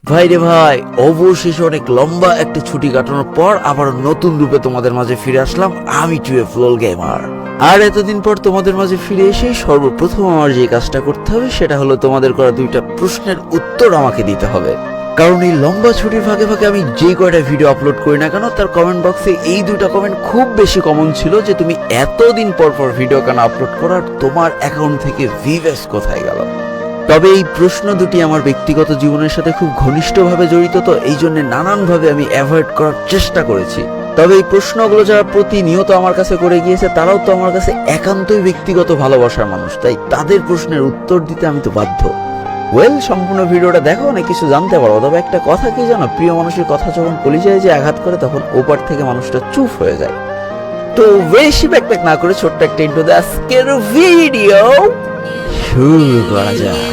ভাই রে ভাই, অবশেষে অনেক লম্বা একটা ছুটি কাটানোর পর আবার নতুন রূপে তোমাদের মাঝে ফিরে আসলাম আমি টুয়েলভ লোল গেমার। আর এতদিন পর তোমাদের মাঝে ফিরে এসে সর্বপ্রথম আমার যে কাজটা করতে হবে সেটা হলো তোমাদের করা দুইটা প্রশ্নের উত্তর আমাকে দিতে হবে। কারণ এই লম্বা ছুটির ফাঁকে ফাঁকে আমি যে কয়টা ভিডিও আপলোড করি না কেন তার কমেন্ট বক্সে এই দুইটা কমেন্ট খুব বেশি কমন ছিল যে তুমি এতদিন পর পর ভিডিও কেন আপলোড করার, তোমার অ্যাকাউন্ট থেকে ভিউয়ার্স কোথায় গেল। তবে এই প্রশ্ন দুটি আমার ব্যক্তিগত জীবনের সাথে খুব ঘনিষ্ঠভাবে জড়িত, তো এই জন্য নানানভাবে আমি অ্যাভয়েড করার চেষ্টা করেছি। তবে এই প্রশ্নগুলো যারা প্রতিনিয়ত আমার কাছে করে গিয়েছে তারাও তো আমার কাছে একান্তই ব্যক্তিগত ভালোবাসার মানুষ, তাই তাদের প্রশ্নের উত্তর দিতে আমি তো বাধ্য। সম্পূর্ণ ভিডিওটা দেখো, অনেক কিছু জানতে পারো। তবে একটা কথা কি জানো, প্রিয় মানুষের কথা যখন কলিজায় যে আঘাত করে তখন ওপার থেকে মানুষটা চুপ হয়ে যায়। তো বেশি ব্যাকপ্যাক না করে ছোট্ট একটা ইন্ট্রো দিয়ে আজকের ভিডিও শুরু করা যাক।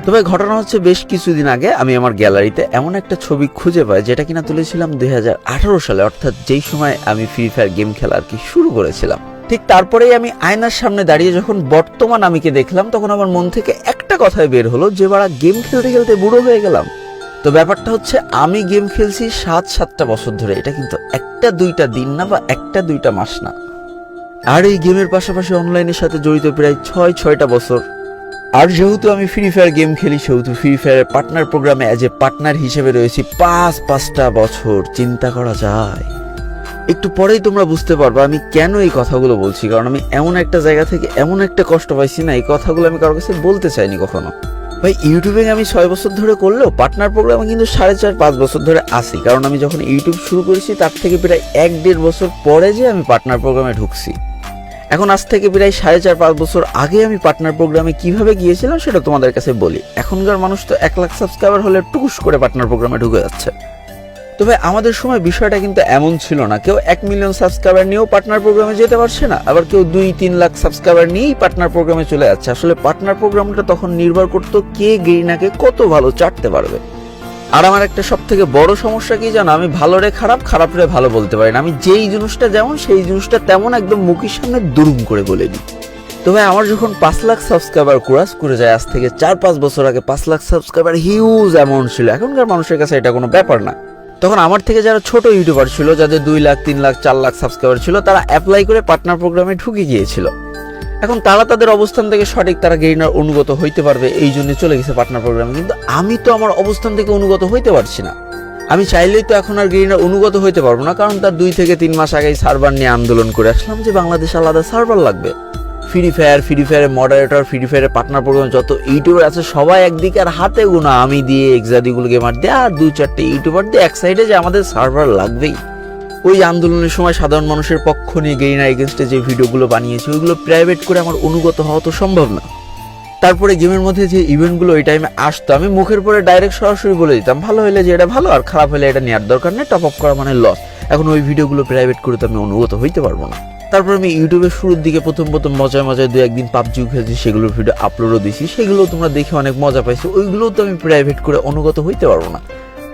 তবে ঘটনা হচ্ছে, বেশ কিছুদিন আগে আমি আমার গ্যালারিতে এমন একটা ছবি খুঁজে পাই যেটা কিনা তুলেছিলাম 2018 সালে, অর্থাৎ যেই সময় আমি ফ্রি ফায়ার গেম খেলা আর কি শুরু করেছিলাম। ঠিক তারপরেই আমি আয়নার সামনে দাঁড়িয়ে যখন বর্তমান আমিকে দেখলাম তখন আমার মন থেকে একটা কথাই বের হলো যে বাড়া, গেম খেলতে খেলতে বুড়ো হয়ে গেলাম। তো ব্যাপারটা হচ্ছে, আমি গেম খেলছি 7-7টা বছর ধরে, এটা কিন্তু 1-2টা দিন না বা 1-2টা মাস না। আর এই গেমের পাশাপাশি অনলাইনের সাথে জড়িত প্রায় 6-6টা বছর। আর যেহেতু আমি ফ্রি ফায়ার গেম খেলি সেহেতু ফ্রি ফায়ারের পার্টনার প্রোগ্রামে অ্যাজ এ পার্টনার হিসেবে রয়েছি 5-5টা বছর। চিন্তা করা যায়। একটু পরেই তোমরা বুঝতে পারবে আমি কেন এই কথাগুলো বলছি, কারণ আমি এমন একটা জায়গা থেকে এমন একটা কষ্ট পাইছি না, এই কথাগুলো আমি কারোর কাছে বলতে চাইনি কখনো। ভাই, ইউটিউবে আমি 6 বছর ধরে করলেও পার্টনার প্রোগ্রামে কিন্তু 4.5-5 বছর ধরে আসি। কারণ আমি যখন ইউটিউব শুরু করেছি তার থেকে প্রায় 1-1.5 বছর পরে যে আমি পার্টনার প্রোগ্রামে ঢুকছি। এখন আজ থেকে প্রায় 4.5-5 বছর আগে আমি পার্টনার প্রোগ্রামে কিভাবে গিয়েছিলাম সেটা তোমাদের কাছে বলি। এখনকার মানুষ তো 1 লাখ সাবস্ক্রাইবার হলে টুকুস করে পার্টনার প্রোগ্রামে ঢুকে যাচ্ছে। তবে আমাদের সময় বিষয়টা কিন্তু এমন ছিল না। কেউ 1 মিলিয়ন সাবস্ক্রাইবার নিয়েও পার্টনার প্রোগ্রামে যেতে পারছে না, আবার কেউ 2-3 লাখ সাবস্ক্রাইবার নিয়েই পার্টনার প্রোগ্রামে চলে যাচ্ছে। আসলে পার্টনার প্রোগ্রামটা তখন নির্ভর করতো কে গেরিনাকে কত ভালো চাটতে পারবে। আর আমার একটা সব থেকে বড় সমস্যা কি জানো, আমি ভালো রে খারাপ, খারাপ রে ভালো বলতে পারি না। আমি যেই জিনিসটা যেমন সেই জিনিসটা তেমন একদম মুখের সামনে দুরুম করে বলে দিই। তবে আমার যখন 5 লাখ সাবস্ক্রাইবার ক্রস করে যায়, আজ থেকে 4-5 বছর আগে 5 লাখ সাবস্ক্রাইবার হিউজ অ্যামাউন্ট ছিল। এখনকার মানুষের কাছে এটা কোনো ব্যাপার না। তখন আমার থেকে যারা ছোট ইউটিউবার ছিল, যাদের 2 লাখ 3 লাখ 4 লাখ সাবস্ক্রাইবার ছিল, তারা অ্যাপ্লাই করে পার্টনার প্রোগ্রামে ঢুকে গিয়েছিল। এখন তারা তাদের অবস্থান থেকে সঠিক তারা গেইনার অনুগত হইতে পারবে এই জন্য চলে গেছে পার্টনার প্রোগ্রামে। কিন্তু আমি তো আমার অবস্থান থেকে অনুগত হইতে পারছি না। আমি চাইলেই তো এখন আর গেইনার অনুগত হইতে পারবো না, কারণ তার 2 থেকে 3 মাস আগেই সার্ভার নিয়ে আন্দোলন করে আসলাম যে বাংলাদেশে আলাদা সার্ভার লাগবে। ফ্রি ফায়ারের মডারেটর, ফ্রি ফায়ারের পার্টনার প্রোগ্রাম যত ইউটিউবার আছে সবাই একদিকে, আর হাতে গোনা আমি দিয়ে, এক্সাদিগুলো গেমার দিয়ে আর 2-4টে ইউটিউবার দিয়ে এক সাইডে যে আমাদের সার্ভার লাগবেই। ওই আন্দোলনের সময় সাধারণ মানুষের পক্ষ নিয়ে গেইনার এগেনস্টে যে ভিডিওগুলো বানিয়েছি ওইগুলো প্রাইভেট করে আমার অনুগত হওয়া তো সম্ভব না। তারপরে গেমের মধ্যে যে ইভেন্টগুলো ওই টাইমে আসতো আমি মুখের পরে ডাইরেক্ট সরাসরি বলে দিতাম, ভালো হলে যে এটা ভালো আর খারাপ হলে এটা নেওয়ার দরকার নেই, টপ আপ করা মানে লস। এখন ওই ভিডিওগুলো প্রাইভেট করে তো আমি অনুগত হইতে পারবো না। তারপর আমি ইউটিউবের শুরুর দিকে প্রথম মজায় 2-1 দিন পাবজিও খেলছি, সেগুলোর ভিডিও আপলোডও দিছি, সেগুলো তোমরা দেখে অনেক মজা পাইছো। ওইগুলোও তো আমি প্রাইভেট করে অনুগত হইতে পারবো না।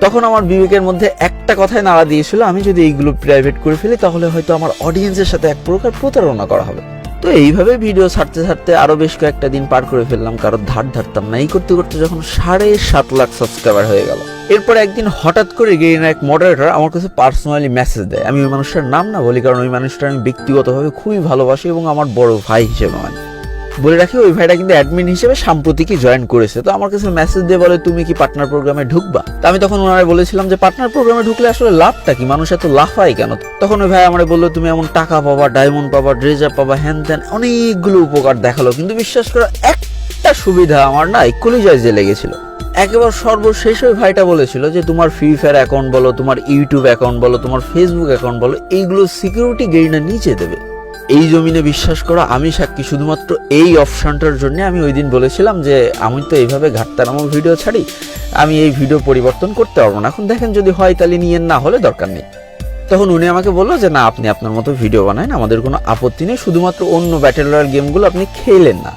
তখন আমার বিবেকের মধ্যে একটা কথাই নাড়া দিয়েছিল, আমি যদি এইগুলো প্রাইভেট করে ফেলি তাহলে হয়তো আমার অডিয়েন্সের সাথে এক প্রকার প্রতারণা করা হবে। তো এইভাবে ভিডিও ছাড়তে ছাড়তে আরো বেশ কয়েকটা দিন পার করে ফেললাম, কারোর ধার ধারতাম না। এই করতে করতে যখন 7.5 লাখ সাবস্ক্রাইবার হয়ে গেল, এরপর একদিন হঠাৎ করে গেইনার এক মডারেটর আমার কাছে পার্সোনালি মেসেজ দেয়। আমি ওই মানুষটার নাম না বলি, কারণ ওই মানুষটা আমি ব্যক্তিগতভাবে খুবই ভালোবাসি এবং আমার বড় ভাই হিসেবে মানি। বলে রাখি, ওই ভাইটা কিন্তু অ্যাডমিন হিসেবে সাম্প্রতিকই জয়েন করেছে। তো আমার কাছে মেসেজ দিয়ে বলে, তুমি কি পার্টনার প্রোগ্রামে ঢুকবা? তো আমি তখন ওনারা বলেছিলাম যে পার্টনার প্রোগ্রামে ঢুকলে আসলে লাভটা কি, মানুষ এত লাফায় কেন? তখন ওই ভাই আমার বললো, তুমি এমন টাকা পাবা, ডায়মন্ড পাবা, ড্রেজার পাবা, হ্যান ত্যান অনেকগুলো উপকার দেখালো, কিন্তু বিশ্বাস করো একটা সুবিধা আমার না কলিজায় যে লেগেছিল। একেবারে সর্বশেষ ওই ভাইটা বলেছিল যে তোমার ফ্রি ফায়ার অ্যাকাউন্ট বলো, তোমার ইউটিউব অ্যাকাউন্ট বলো, তোমার ফেসবুক অ্যাকাউন্ট বলো, এইগুলো সিকিউরিটি গেইনার নিচে দেবে। এই জমিনে বিশ্বাস করো আমি সাক্ষী, শুধুমাত্র এই অপশনটার জন্য আমি ওই দিন বলেছিলাম যে আমি তো এইভাবে ঘাটতা নামক ভিডিও ছাড়ি, আমি এই ভিডিও পরিবর্তন করতে পারবো না। এখন দেখেন যদি হয় তাহলে নিয়েন, না হলে দরকার নেই। তখন উনি আমাকে বললো যে না, আপনি আপনার মতো ভিডিও বানান, আমাদের কোনো আপত্তি নেই, শুধুমাত্র অন্য ব্যাটেল রয়্যাল গেমগুলো আপনি খেলেন না।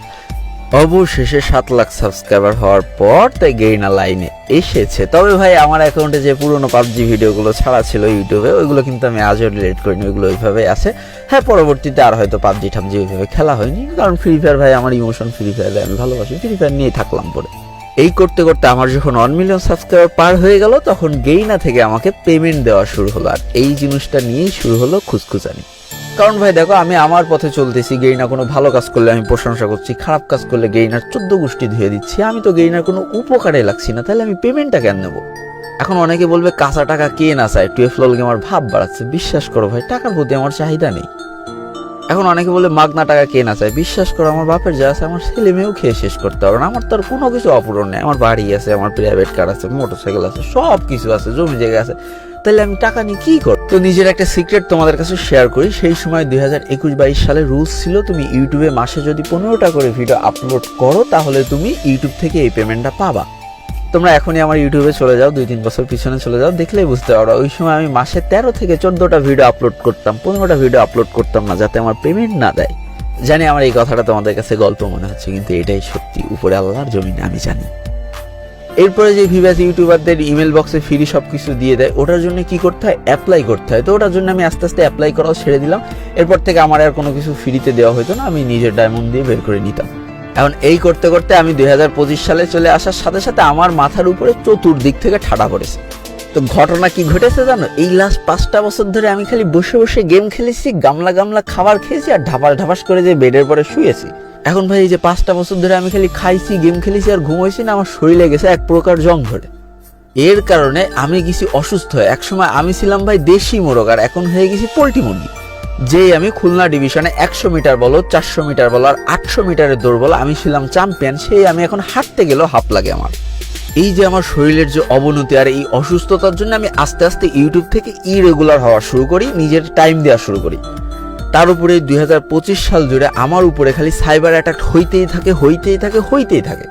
অবশেষে 7 লাখ সাবস্ক্রাইবার হওয়ার পর তাই গেইনা লাইনে এসেছে। তবে ভাই আমার অ্যাকাউন্টে যে পুরোনো পাবজি ভিডিওগুলো ছাড়া ছিল ইউটিউবে, ওইগুলো কিন্তু আমি আজও ডিলিট করিনি, ওইগুলো ওইভাবেই আছে। হ্যাঁ, পরবর্তীতে আর হয়তো পাবজি টাবজি ওইভাবে খেলা হয়নি, কারণ ফ্রি ফায়ার ভাই আমার ইমোশন, ফ্রি ফায়ার আমি ভালোবাসি, ফ্রি ফায়ার নিয়েই থাকলাম পরে। এই করতে করতে আমার যখন 1 মিলিয়ন সাবস্ক্রাইবার পার হয়ে গেল, তখন গেইনা থেকে আমাকে পেমেন্ট দেওয়া শুরু হলো। আর এই জিনিসটা নিয়েই শুরু হলো খুঁজখুচানি। কারণ ভাই দেখো, আমি আমার পথে চলতেছি, গেইনা কোনো ভালো কাজ করলে আমি প্রশংসা করছি, খারাপ কাজ করলে গেইনার 14 গোষ্ঠী ধুয়ে দিচ্ছি। আমি তো গেইনার কোনো উপকারে লাগছি না, তাহলে আমি পেমেন্টটা কেন নেবো? এখন অনেকে বলবে কাঁচা টাকা কে না চায়, 12 লল গেমার ভাব বাড়াচ্ছে। বিশ্বাস করো ভাই, টাকার প্রতি আমার চাহিদা নেই। এখন অনেকে বলে মাগনা টাকা কে না চায়, বিশ্বাস করো আমার বাপের যা আছে আমার ছেলে মেয়েও খেয়ে শেষ করতে পারবে না। আমার তো আর কোনো কিছু অপূরণ নেই, আমার বাড়ি আছে, আমার প্রাইভেট কার আছে, মোটরসাইকেল আছে, সব কিছু আছে, জমি জায়গা আছে, তাহলে আমি টাকা নিয়ে কি করব? তো নিজের একটা সিক্রেট তোমাদের কাছে শেয়ার করি। সেই সময় 2021-22 সালে রুলস ছিল, তুমি ইউটিউবে মাসে যদি 15টা করে ভিডিও আপলোড করো, তাহলে তুমি ইউটিউব থেকে এই পেমেন্টটা পাবা। তোমরা এখনই আমার ইউটিউবে চলে যাও, 2-3 বছর পিছনে চলে যাও, দেখলেই বুঝতে পারো। ওই সময় আমি মাসে 13 থেকে 14টা ভিডিও আপলোড করতাম, 15টা ভিডিও আপলোড করতাম না, যাতে আমার পেমেন্ট না দেয়। জানি আমার এই কথাটা তোমাদের কাছে গল্প মনে হচ্ছে, কিন্তু এটাই সত্যি, উপরে আল্লাহর জমিনে আমি জানি। এরপরে যে ভিভাস ইউটিউবারদের ইমেল বক্সে ফ্রি সবকিছু দিয়ে দেয়, ওটার জন্য কি করতে হয়? অ্যাপ্লাই করতে হয়। তো ওটার জন্য আমি আস্তে আস্তে অ্যাপ্লাই করাও ছেড়ে দিলাম। এরপর থেকে আমার আর কোনো কিছু ফ্রিতে দেওয়া হতো না, আমি নিজের ডায়মন্ড দিয়ে বের করে নিতাম। এখন এই করতে করতে আমি 2025 সালে চলে আসার সাথে সাথে আমার মাথার উপরে চতুর্দিক থেকে ঠাডা পড়েছে। তো ঘটনা কি ঘটেছে জানো? এই লাস্ট 5টা বছর ধরে আমি খালি বসে বসে গেম খেলেছি, গামলা গামলা খাবার খেয়েছি, আর ঢাপাস ঢাপাস করে যে বেডের পরে শুয়েছি। এখন ভাই এই যে 5টা বছর ধরে আমি খালি খাইছি, গেম খেলেছি আর ঘুমাইছি না, আমার শরীরে গেছে এক প্রকার জং ধরে। এর কারণে আমি গেছি অসুস্থ হয়ে। একসময় আমি ছিলাম ভাই দেশি মোরগ, আর এখন হয়ে গেছি পোল্ট্রি মুরগি। যেই আমি খুলনা ডিভিশনে 100 মিটার বলো, 400 মিটার বলো, আর 800 মিটারের দৌড় বলো আমি ছিলাম চ্যাম্পিয়ন, সেই আমি এখন হাঁটতে গেলেও হাঁপ লাগে আমার। এই যে আমার শরীরের যে অবনতি আর এই অসুস্থতার জন্য আমি আস্তে আস্তে ইউটিউব থেকে ইরেগুলার হওয়া শুরু করি, নিজের টাইম দেওয়া শুরু করি। তার উপরে 2025 সাল জুড়ে আমার উপরে খালি সাইবার অ্যাটাক হইতেই থাকে।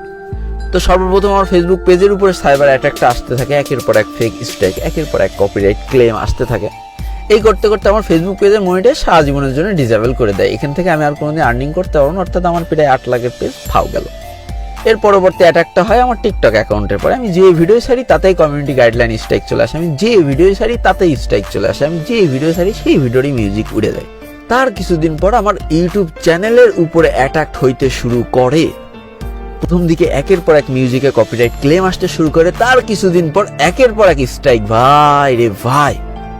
তো সর্বপ্রথম আমার ফেসবুক পেজের উপরে সাইবার অ্যাটাকটা আসতে থাকে, একের পর এক ফেক স্ট্রাইক, একের পর এক কপিরাইট ক্লেম আসতে থাকে। এই করতে করতে আমার ফেসবুক পেজের মনিটাইজ সারা জীবনের জন্য ডিসেবল করে দেয়। এখান থেকে আমি আর কোনোদিন আর্নিং করতে পারবো না, অর্থাৎ আমার প্রায় 8 লাখের পেজ ফাও গেল। এর পরবর্তী অ্যাটাকটা হয় আমার টিকটক অ্যাকাউন্টের পরে। আমি যে ভিডিও ছাড়ি তাতেই কমিউনিটি গাইডলাইন স্ট্রাইক চলে আসে, আমি যে ভিডিও ছাড়ি তাতেই স্ট্রাইক চলে আসে, আমি যে ভিডিও ছাড়ি সেই ভিডিওরই মিউজিক উড়ে যায়। তার কিছুদিন পর আমার ইউটিউব চ্যানেলের উপরে অ্যাটাক হইতে শুরু করে। প্রথম দিকে একের পর এক মিউজিকে কপিরাইট ক্লেম আসতে শুরু করে, তার কিছুদিন পর একের পর এক স্ট্রাইক। ভাই রে ভাই,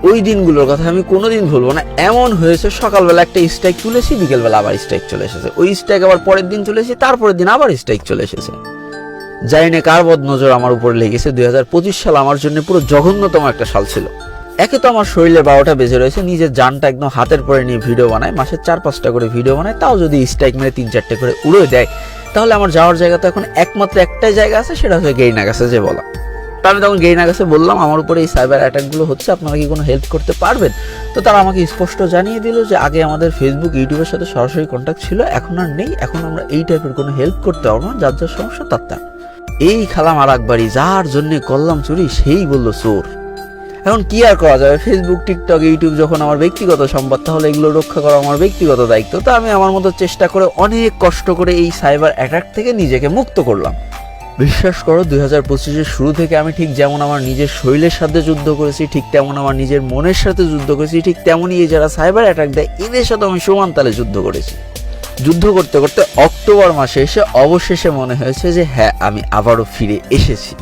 ওই দিনগুলোর কথা আমি কোনোদিন ভুলবো না। এমন হয়েছে সকালবেলা একটা স্ট্রাইক তুলেছি, বিকেলবেলা আবার স্ট্রাইক চলে এসেছে, ওই স্ট্রাইক আবার পরের দিন তুলেছি, তারপরের দিন আবার স্ট্রাইক চলে এসেছে। জানি না কার বদ নজর আমার উপরে লেগেছে। 2025 সাল আমার জন্য পুরো জঘন্যতম একটা সাল ছিল। একে তো আমার শরীরে 12টা বেজে রয়েছে, নিজের জানটা একদম হাতের পরে নিয়ে ভিডিও বানায়, মাসে 4-5টা করে ভিডিও বানায়, তাও যদি স্ট্রাইক মেরে 3-4টে করে উড়ে দেয়, তাহলে আমার যাওয়ার জায়গা তো এখন একমাত্র একটাই জায়গা আছে, সেটা হচ্ছে গেইনা গাছে যে বলা। তো আমি তখন গেইনা গাছে বললাম আমার উপরে এই সাইবার অ্যাটাকগুলো হচ্ছে, আপনারা কি কোনো হেল্প করতে পারবেন? তো তারা আমাকে স্পষ্ট জানিয়ে দিল যে আগে আমাদের ফেসবুক ইউটিউবের সাথে সরাসরি কন্ট্যাক্ট ছিল, এখন আর নেই, এখন আমরা এই টাইপের কোনো হেল্প করতে পারবো না, যার যার সমস্যা তার। এই খালাম আর একবারই, যার জন্য করলাম চুরি সেই বললো চোর। এখন কি আর করা যাবে? ফেসবুক, টিকটক, ইউটিউব যখন আমার ব্যক্তিগত সম্পদ, তাহলে এগুলো রক্ষা করা আমার ব্যক্তিগত দায়িত্ব। তো আমি আমার মতো চেষ্টা করে অনেক কষ্ট করে এই সাইবার অ্যাটাক থেকে নিজেকে মুক্ত করলাম। বিশ্বাস করো, 2025-এর শুরু থেকে আমি ঠিক যেমন আমার নিজের শরীরের সাথে যুদ্ধ করেছি, ঠিক তেমন আমার নিজের মনের সাথে যুদ্ধ করেছি, ঠিক তেমনই এই যারা সাইবার অ্যাটাক দেয় এদের সাথে আমি সমান তালে যুদ্ধ করেছি। যুদ্ধ করতে করতে অক্টোবর মাসে এসে অবশেষে মনে হয়েছে যে হ্যাঁ, আমি আবারও ফিরে এসেছি।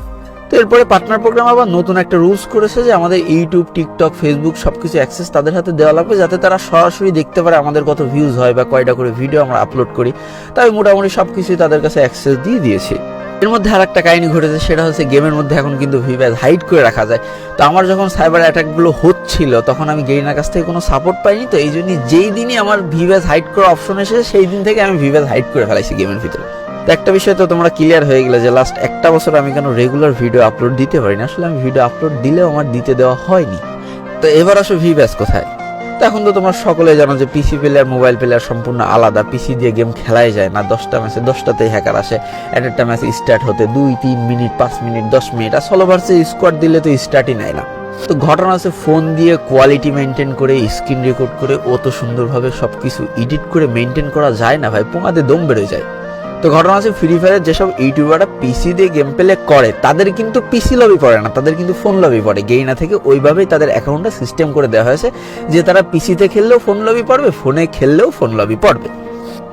তো এরপরে পার্টনার প্রোগ্রাম আবার নতুন একটা রুলস করেছে যে আমাদের ইউটিউব, টিকটক, ফেসবুক সবকিছু অ্যাক্সেস তাদের হাতে দেওয়া লাগবে, যাতে তারা সরাসরি দেখতে পারে আমাদের কত ভিউজ হয় বা কয়টা করে ভিডিও আমরা আপলোড করি। তাই মোটামুটি সবকিছুই তাদের কাছে অ্যাক্সেস দিয়ে দিয়েছি। এর মধ্যে আর একটা কাহিনী ঘটেছে, সেটা হচ্ছে গেমের মধ্যে এখন কিন্তু ভিভ্যাজ হাইড করে রাখা যায়। তো আমার যখন সাইবার অ্যাটাকগুলো হচ্ছিল তখন আমি গেইনার কাছ থেকে কোনো সাপোর্ট পাইনি। তো এই জন্যই যেই দিনই আমার ভিভ্যাজ হাইড করার অপশন এসেছে সেই দিন থেকে আমি ভিভ্যাজ হাইড করে ফেলাইছি গেমের ভিতরে। তো একটা বিষয় তো তোমরা ক্লিয়ার হয়ে গেলে যে লাস্ট একটা বছর আমি কেন রেগুলার ভিডিও আপলোড দিতে পারি না। আসলে আমি ভিডিও আপলোড দিলেও আমার দিতে দেওয়া হয়নি। তো এবার আসলে ভিভ্যাজ কোথায়? তো এখন তো তোমরা সকলে জানো যে পিসি প্লেয়ার, মোবাইল প্লেয়ার সম্পূর্ণ আলাদা। পিসি দিয়ে গেম খেলাই যায় না, 10টা ম্যাচে 10টাতেই হ্যাকার আসে। একটা ম্যাচ স্টার্ট হতে 2-3 মিনিট, 5 মিনিট, 10 মিনিট, আর সোলো ভার্সেস স্কোয়াড দিলে তো স্টার্টই নেয় না। তো ঘটনা আছে, ফোন দিয়ে কোয়ালিটি মেনটেন করে, স্ক্রিন রেকর্ড করে, অত সুন্দরভাবে সবকিছু এডিট করে মেনটেন করা যায় না ভাই, পোঙাতে দম বেরোয় যায়। তো ঘটনা আছে ফ্রি ফায়ারের যেসব ইউটিউবাররা পিসি দিয়ে গেম প্লে করে তাদের কিন্তু পিসি লবি পড়ে না, তাদের কিন্তু ফোন লবি পড়ে। গেইনা থেকে ওইভাবেই তাদের অ্যাকাউন্টটা সিস্টেম করে দেওয়া হয়েছে যে তারা পিসিতে খেললেও ফোন লবি পড়বে, ফোনে খেললেও ফোন লবি পড়বে।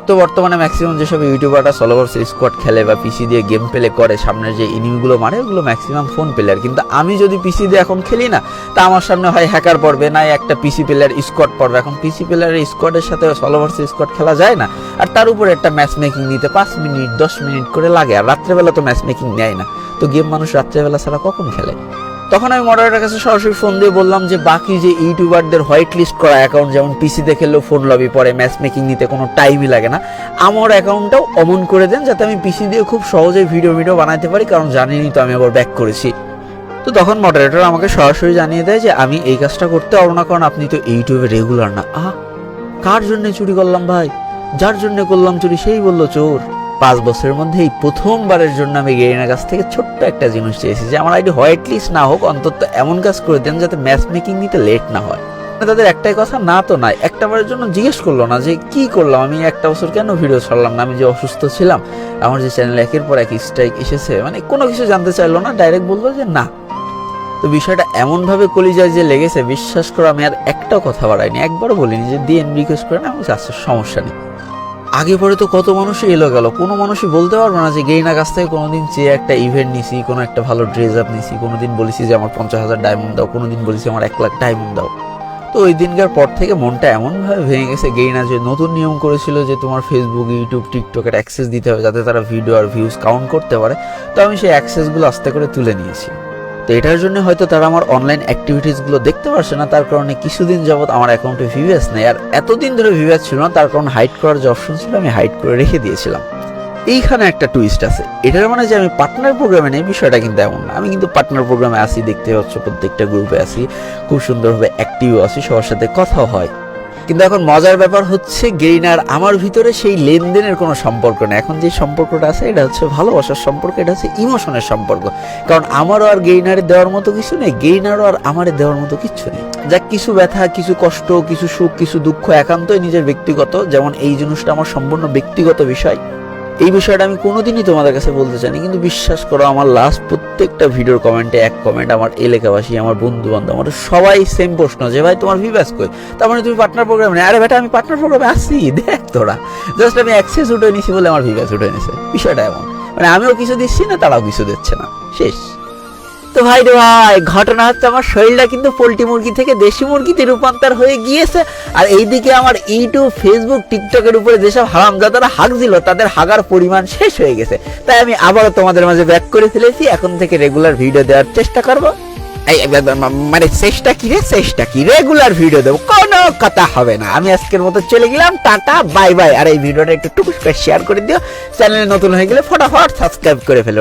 তো বর্তমানে ম্যাক্সিমাম যেসব ইউটিউবাররা সোলো ভার্সেস স্কোয়াড খেলে বা পিসি দিয়ে গেম প্লে করে, সামনের যে এনিমিগুলো মারে ওগুলো ম্যাক্সিমাম ফোন প্লেয়ার। কিন্তু আমি যদি পিসি দিয়ে এখন খেলি না, তা আমার সামনে হয় হ্যাকার পড়বে, না একটা পিসি প্লেয়ার স্কোয়াড পড়বে। এখন পিসি প্লেয়ারের স্কোয়াডের সাথে সোলো ভার্সেস স্কোয়াড খেলা যায় না, আর তার উপরে একটা ম্যাচ মেকিং নিতে 5 মিনিট 10 মিনিট করে লাগে, আর রাত্রেবেলা তো ম্যাচ মেকিং নেয় না। তো গেম মানুষ রাত্রেবেলা ছাড়া কখন খেলে? তখন আমি মডারেটার কাছে সরাসরি ফোন দিয়ে বললাম যে বাকি যে ইউটিউবারদের হোয়াইট লিস্ট করা অ্যাকাউন্ট, যেমন পিসিতে খেললেও ফোন লবি পড়ে, ম্যাচ মেকিং নিতে কোনো টাইমই লাগে না, আমার অ্যাকাউন্টটাও অমন করে দেন যাতে আমি পিসি দিয়ে খুব সহজেই ভিডিও বানাতে পারি, কারণ জানিনি তো আমি আবার ব্যাক করেছি। তো তখন মডারেটর আমাকে সরাসরি জানিয়ে দেয় যে আমি এই কাজটা করতে পারবো না, কারণ আপনি তো ইউটিউবে রেগুলার না। কার জন্য চুরি করলাম ভাই? যার জন্য করলাম চুরি সেই বললো চোর। 5 বছরের মধ্যে এই প্রথমবারের জন্য আমি গেরিনার কাছ থেকে ছোট্ট একটা জিনিস চেয়েছি যে আমার আইডি হোয়াইট লিস্ট না হোক, অন্তত এমন কাজ করে দেন যাতে ম্যাচ মেকিং নিতে লেট না হয়। তাদের একটাই কথা, না তো নাই, একটাবারের জন্য জিজ্ঞেস করলো না যে কি করলাম আমি, একটা বছর কেন ভিডিও ছাড়লাম না, আমি যে অসুস্থ ছিলাম, আমার যে চ্যানেলে একের পর এক স্ট্রাইক এসেছে, মানে কোনো কিছু জানতে চাইলো না, ডাইরেক্ট বললো যে না। তো বিষয়টা এমনভাবে কলিজায় যে লেগেছে, বিশ্বাস করো আমি আর একটাও কথা বাড়াইনি, একবারও বলিনি যে দিয়ে রিকোয়েস্ট করে না, আমি আচ্ছা সমস্যা নেই। আগে পরে তো কত মানুষই এলো গেল, কোনো মানুষই বলতে পারবো না যে গেইনার কাছ থেকে কোনোদিন চেয়ে একটা ইভেন্ট নিছি, কোনো একটা ভালো ড্রেস আপ নিছি, কোনোদিন বলেছি যে আমার 50,000 ডায়মন্ড দাও, কোনোদিন বলেছি আমার 1 লাখ ডায়মন্ড দাও। তো ওই দিনকার পর থেকে মনটা এমনভাবে ভেঙে গেছে। গেইনা যে নতুন নিয়ম করেছিল যে তোমার ফেসবুক, ইউটিউব, টিকটকের অ্যাক্সেস দিতে হবে যাতে তারা ভিডিও আর ভিউজ কাউন্ট করতে পারে, তো আমি সেই অ্যাক্সেসগুলো আস্তে করে তুলে নিয়েছি। তো এটার জন্য হয়তো তারা আমার অনলাইন অ্যাক্টিভিটিসগুলো দেখতে পারছে না, তার কারণে কিছুদিন যাবত আমার অ্যাকাউন্টে ভিউয়ার্স নেই। আর এতদিন ধরে ভিউয়ার্স ছিল না, তার কারণ হাইড করার যে অপশন ছিল আমি হাইড করে রেখে দিয়েছিলাম। এইখানে একটা টুইস্ট আছে, এটার মানে যে আমি পার্টনার প্রোগ্রামে নেই বিষয়টা কিন্তু এমন না। আমি কিন্তু পার্টনার প্রোগ্রামে আসি, দেখতে পাচ্ছ প্রত্যেকটা গ্রুপে আসি, খুব সুন্দরভাবে অ্যাক্টিভও আছি, সবার সাথে কথাও হয়। কিন্তু এখন মজার ব্যাপার হচ্ছে গেইনার আমার ভিতরে সেই লেনদেনের কোনো সম্পর্ক নেই। এখন যে সম্পর্কটা আছে এটা হচ্ছে ভালোবাসার সম্পর্ক, এটা হচ্ছে ইমোশনের সম্পর্ক। কারণ আমারও আর গেইনারে দেওয়ার মতো কিছু নেই, গেইনারও আর আমারে দেওয়ার মতো কিছু নেই। যাক, কিছু ব্যথা, কিছু কষ্ট, কিছু সুখ, কিছু দুঃখ একান্তই নিজের ব্যক্তিগত, যেমন এই জিনিসটা আমার সম্পূর্ণ ব্যক্তিগত বিষয়। এই বিষয়টা আমি কোনোদিনই তোমাদের কাছে বলতে চাইনি, কিন্তু বিশ্বাস করো আমার লাস্ট প্রত্যেকটা ভিডিওর কমেন্টে এক কমেন্ট আমার এলাকাবাসী, আমার বন্ধু বান্ধব, আমার সবাই সেম প্রশ্ন যে ভাই তোমার ভিউয়ার্স কই, তার মানে তুমি পার্টনার প্রোগ্রামে নেই। আরে বেটা আমি পার্টনার প্রোগ্রামে আসছি, দেখ তোরা, জাস্ট আমি অ্যাক্সেস উঠে নিছি বলে আমার ভিউয়ার্স উঠে নিছে। বিষয়টা এমন, মানে আমিও কিছু দিচ্ছি না, তারাও কিছু দিচ্ছে না, শেষ। তো ভাই রে ভাই, ঘটনা হচ্ছে আমার শরীরটা কিন্তু পোল্ট্রি মুরগি থেকে দেশি মুরগিতে রূপান্তর হয়ে গিয়েছে। আর এইদিকে আমার ইউটিউব, ফেসবুক, টিকটকের উপরে যেসব হারামজাদারা হাগ দিল তাদের হাগার পরিমাণ শেষ হয়ে গেছে। তাই আমি আবারও তোমাদের মাঝে ব্যাক করে ফেলেছি, এখন থেকে রেগুলার ভিডিও দেওয়ার চেষ্টা করবো। মানে চেষ্টা কি রেগুলার ভিডিও দেবো, কোনো কথা হবে না। আমি আজকের মতো চলে গেলাম, টাটা বাই বাই। আর এই ভিডিওটা একটু টুকুস করে শেয়ার করে দিও, চ্যানেলে নতুন হয়ে গেলে ফটাফট সাবস্ক্রাইব করে ফেলো।